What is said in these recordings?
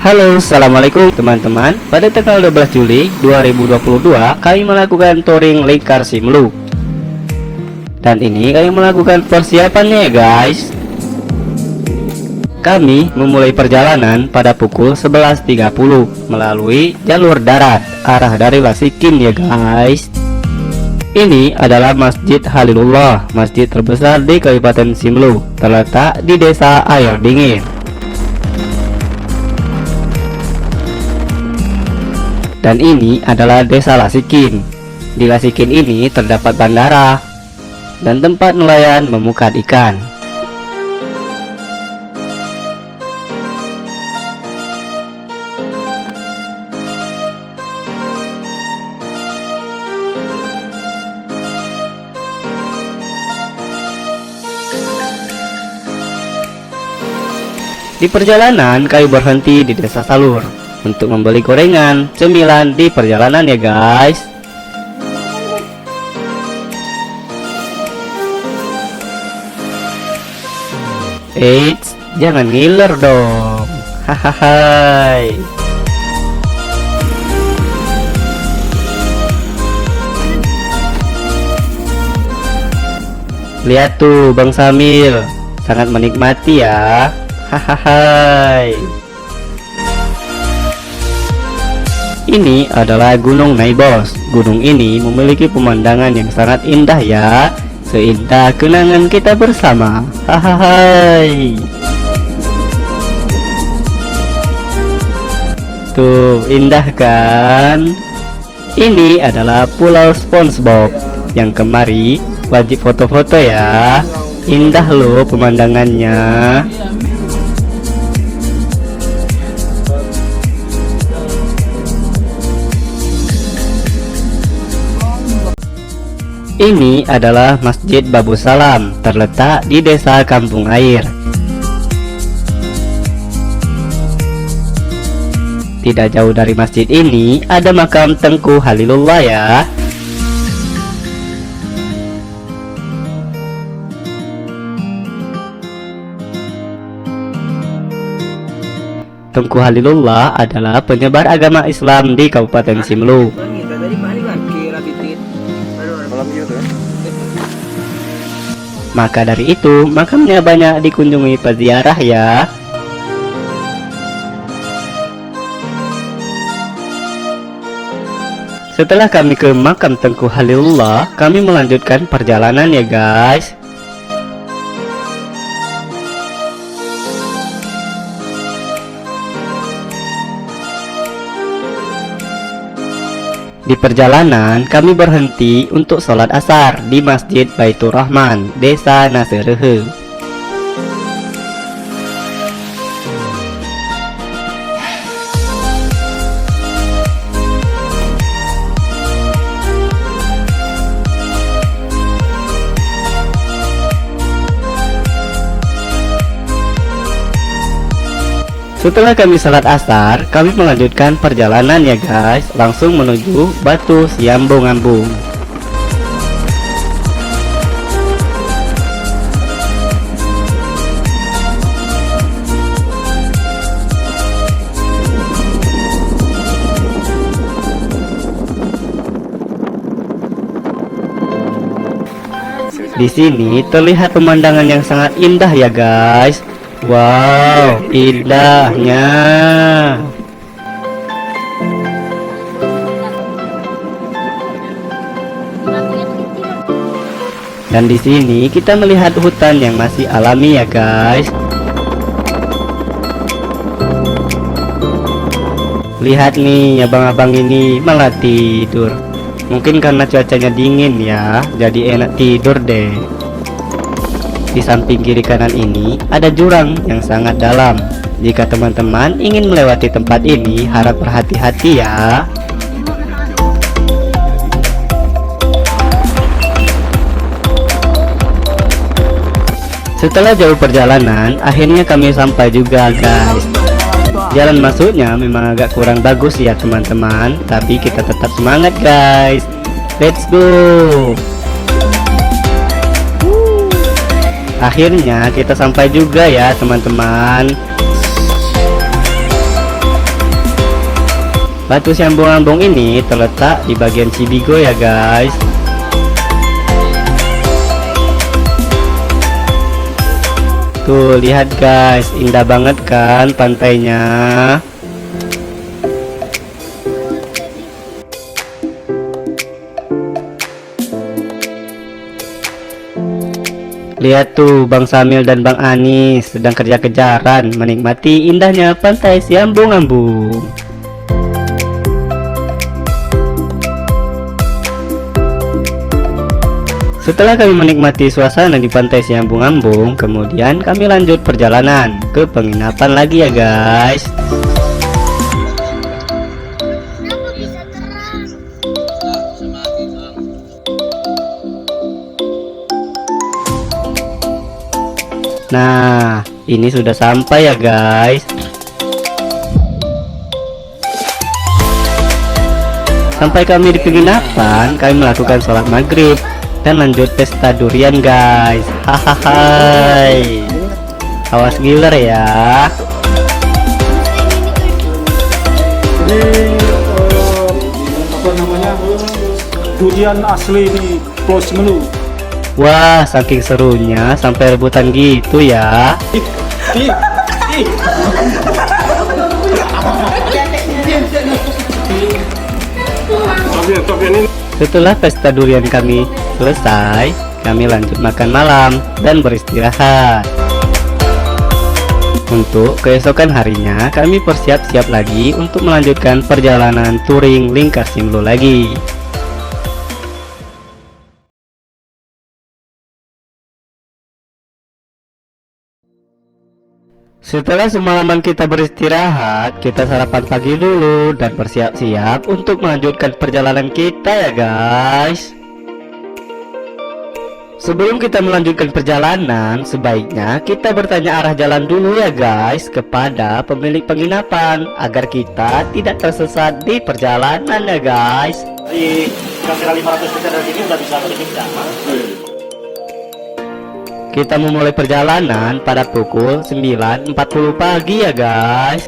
Halo, assalamualaikum teman-teman. Pada tanggal 12 Juli 2022 kami melakukan touring Lingkar Simelu. Dan ini kami melakukan persiapannya ya guys. Kami memulai perjalanan pada pukul 11.30 melalui jalur darat arah dari Lasikin ya guys. Ini adalah Masjid Halilullah, masjid terbesar di Kabupaten Simelu, terletak di Desa Air Dingin. Dan ini adalah Desa Lasikin. Di Lasikin ini terdapat bandara dan tempat nelayan memukat ikan. Di perjalanan kami berhenti di Desa Salur untuk membeli gorengan cemilan di perjalanan ya guys. Eits, jangan ngiler dong. Hahaha. Lihat tuh Bang Samil, sangat menikmati ya. Hahaha. Ini adalah Gunung Naibos. Gunung ini memiliki pemandangan yang sangat indah ya, seindah kenangan kita bersama. Hahaha. Tuh, indah kan? Ini adalah Pulau SpongeBob. Yang kemari wajib foto-foto ya. Indah loh pemandangannya. Ini adalah Masjid Babu Salam, terletak di Desa Kampung Air. Tidak jauh dari masjid ini ada makam Tengku Halilullah ya. Tengku Halilullah adalah penyebar agama Islam di Kabupaten Simelu. Maka dari itu makamnya banyak dikunjungi peziarah ya. Setelah kami ke makam Tengku Halilullah, kami melanjutkan perjalanan ya guys. Di perjalanan kami berhenti untuk sholat asar di Masjid Baitur Rahman, Desa Naserehe. Setelah kami salat asar, kami melanjutkan perjalanan ya guys, langsung menuju Batu Siambung-Ambung. Di sini terlihat pemandangan yang sangat indah ya guys. Wow, indahnya. Dan di sini kita melihat hutan yang masih alami ya guys. Lihat nih, abang-abang ini malah tidur. Mungkin karena cuacanya dingin ya, jadi enak tidur deh. Di samping kiri kanan ini ada jurang yang sangat dalam. Jika teman-teman ingin melewati tempat ini, harap berhati-hati ya. Setelah jauh perjalanan, akhirnya kami sampai juga guys. Jalan masuknya memang agak kurang bagus ya teman-teman, tapi kita tetap semangat guys. Let's go. Akhirnya kita sampai juga ya teman-teman. Batu Siambung-ambung ini terletak di bagian Cibigo ya guys. Tuh lihat guys, indah banget kan pantainya. Lihat tuh Bang Samil dan Bang Anis sedang kerja-kejaran menikmati indahnya pantai Siambung-ambung. Setelah kami menikmati suasana di pantai Siambung-ambung, kemudian kami lanjut perjalanan ke penginapan lagi ya guys. Nah, ini sudah sampai ya guys. Sampai kami di penginapan, kami melakukan sholat maghrib dan lanjut pesta durian guys. Hahaha. Awas giler ya. Ini apa namanya, durian asli di Pulau Simelu. Wah, saking serunya sampai rebutan gitu ya. Setelah pesta durian kami selesai, kami lanjut makan malam dan beristirahat. Untuk keesokan harinya, kami bersiap-siap lagi untuk melanjutkan perjalanan touring lingkar Simelu lagi. Setelah semalaman kita beristirahat, kita sarapan pagi dulu dan bersiap-siap untuk melanjutkan perjalanan kita ya guys. Sebelum kita melanjutkan perjalanan, sebaiknya kita bertanya arah jalan dulu ya guys kepada pemilik penginapan agar kita tidak tersesat di perjalanan ya guys. Di kira-kira 500 meter dari sini udah bisa balik kita. Kita memulai perjalanan pada pukul 9.40 pagi ya guys.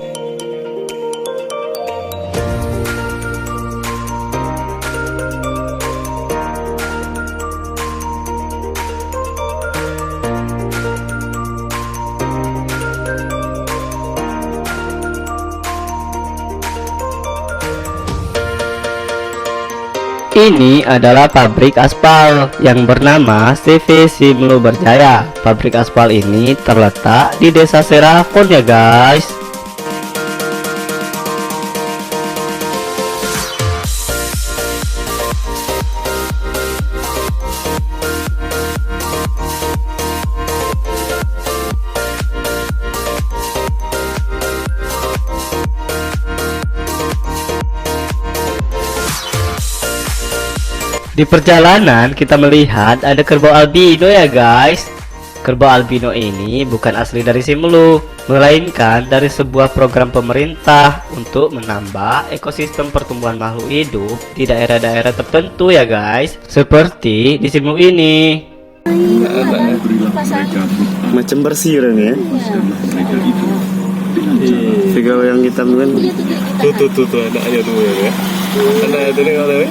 Ini adalah pabrik aspal yang bernama CV Simelu Berjaya. Pabrik aspal ini terletak di Desa Serafon ya guys. Di perjalanan kita melihat ada kerbau albino ya guys. Kerbau albino ini bukan asli dari Simelu, melainkan dari sebuah program pemerintah untuk menambah ekosistem pertumbuhan makhluk hidup di daerah-daerah tertentu ya guys. Seperti di Simelu ini. Macam bersih ya. Kalau yang hitam kan tuh ada aja tuh ya. Ada nih kalau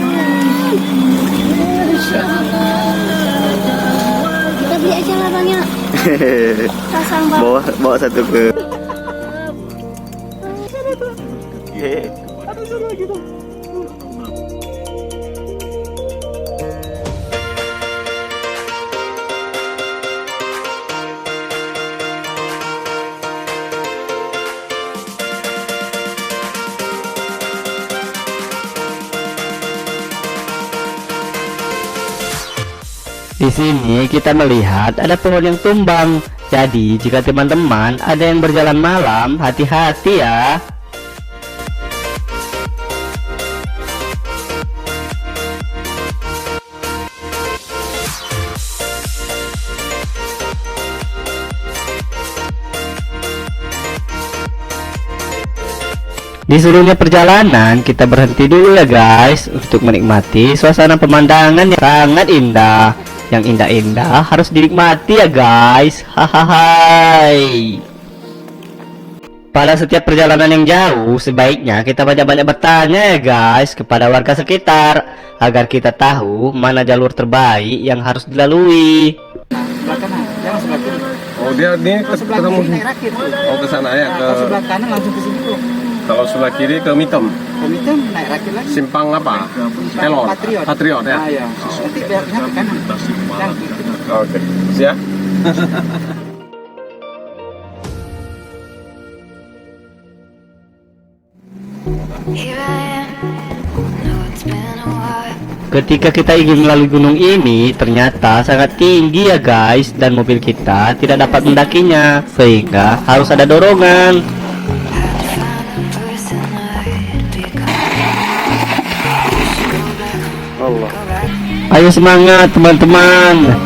kita beli aja lah banyak. Pasang bawa satu ke. Di sini kita melihat ada pohon yang tumbang. Jadi jika teman-teman ada yang berjalan malam, hati-hati ya. Di seluruhnya perjalanan kita berhenti dulu ya guys untuk menikmati suasana pemandangan yang sangat indah. Yang indah-indah harus dinikmati ya guys. Hahaha. Pada setiap perjalanan yang jauh, sebaiknya kita banyak-banyak bertanya ya guys kepada warga sekitar agar kita tahu mana jalur terbaik yang harus dilalui. Sebelah kanan, jangan sebelah kiri. Oh dia ini Sebelah ketemu. kiri naik rakit. Oh ke sana ya ke. Kalau sebelah kanan langsung ke sini tuh. Kalau sebelah kiri ke Mitem. Komitem naik rakit lagi. Simpang apa? Elon. Patriot. Patriot ya. Ah, ya. Nanti beloknya ke kanan. Yang kiri. Oke. Siap. Ketika kita ingin melalui gunung ini, ternyata sangat tinggi ya guys, dan mobil kita tidak dapat mendakinya, sehingga harus ada dorongan. Ayo semangat teman-teman.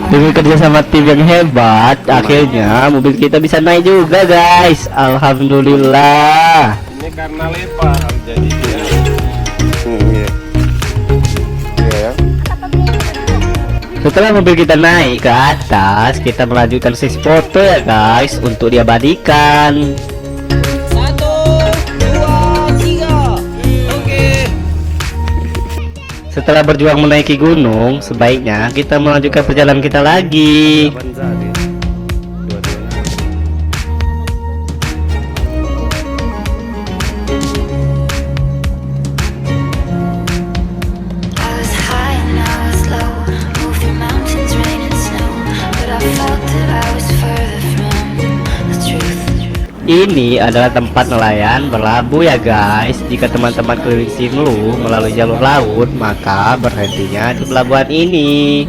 Dengan kerjasama tim yang hebat, akhirnya mobil kita bisa naik juga guys. Alhamdulillah. Ini karena lebar jadi dia. Iya. Iya ya. Setelah mobil kita naik ke atas, kita melanjutkan sesi foto ya guys untuk diabadikan. 1, 2, 3. Oke. Setelah berjuang menaiki gunung, sebaiknya kita melanjutkan perjalanan kita lagi. Ini adalah tempat nelayan berlabuh ya guys. Jika teman-teman keliling Sinlu melalui jalur laut, maka berhentinya di pelabuhan ini.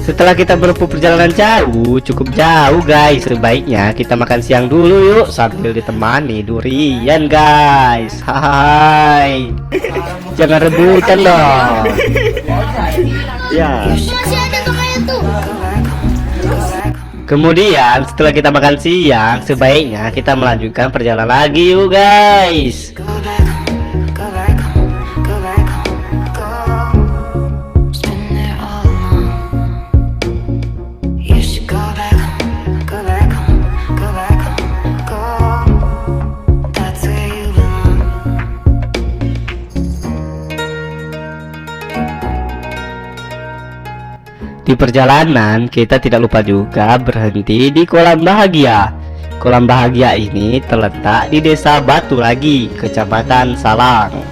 Setelah kita menempuh perjalanan jauh, cukup jauh guys, sebaiknya kita makan siang dulu yuk sambil ditemani durian guys. Hai, jangan rebutan dong. Ya. Masih ada kemarin tuh. Kemudian setelah kita makan siang, sebaiknya kita melanjutkan perjalanan lagi yuk guys. Di perjalanan kita tidak lupa juga berhenti di kolam bahagia. Kolam bahagia ini terletak di Desa Batu Ragi, Kecamatan Salang.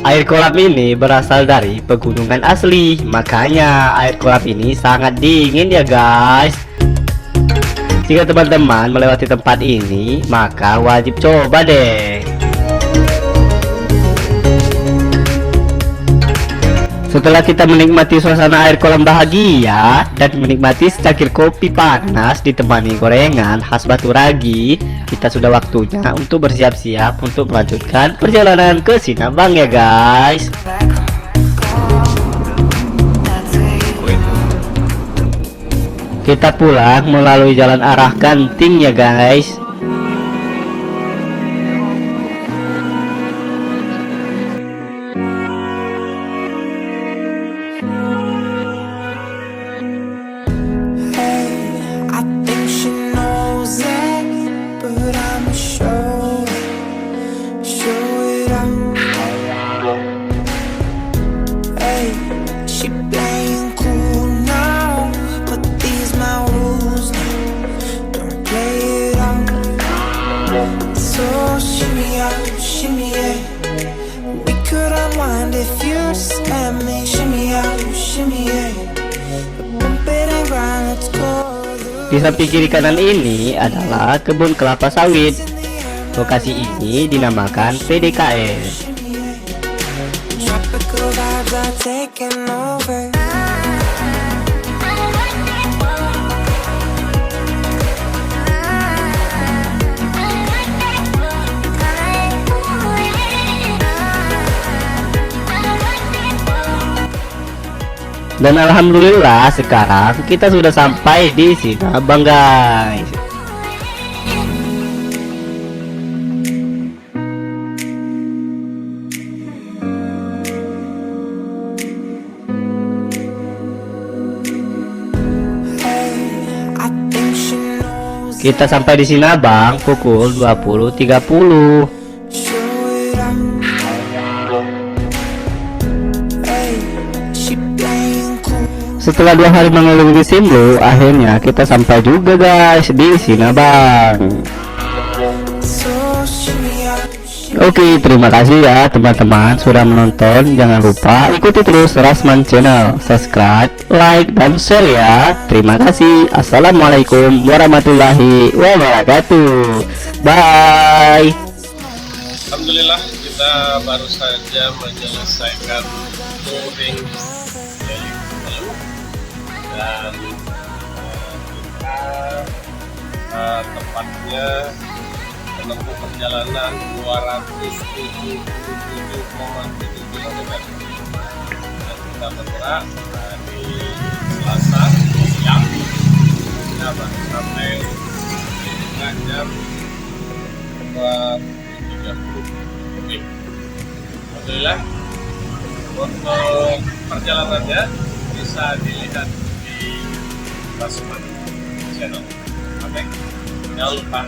Air kolam ini berasal dari pegunungan asli, makanya air kolam ini sangat dingin ya guys. Jika teman-teman melewati tempat ini, maka wajib coba deh. Setelah kita menikmati suasana air kolam bahagia dan menikmati secangkir kopi panas ditemani gorengan khas Batu Ragi, kita sudah waktunya untuk bersiap-siap untuk melanjutkan perjalanan ke Sinabang ya guys. Kita pulang melalui jalan arah Ganting ya guys. Di samping kiri kanan ini adalah kebun kelapa sawit. Lokasi ini dinamakan PDKS. Dan alhamdulillah sekarang kita sudah sampai di Sinabang guys. Kita sampai di Sinabang pukul 20.30. Setelah 2 hari mengelilingi Simlu, akhirnya kita sampai juga guys di Sinabang. Oke, terima kasih ya teman-teman sudah menonton. Jangan lupa ikuti terus Rasman Channel, subscribe, like, dan share ya. Terima kasih. Assalamualaikum warahmatullahi wabarakatuh. Bye. Alhamdulillah kita baru saja menyelesaikan touring dari Simelu dan kita tepatnya menempuh perjalanan 277,7 km dan kita bergerak di Selasa siang. Kita baru sampai setengah jam 2.30. Alhamdulillah untuk perjalanannya bisa dilihat di Rasman Channel. Oke, jangan lupa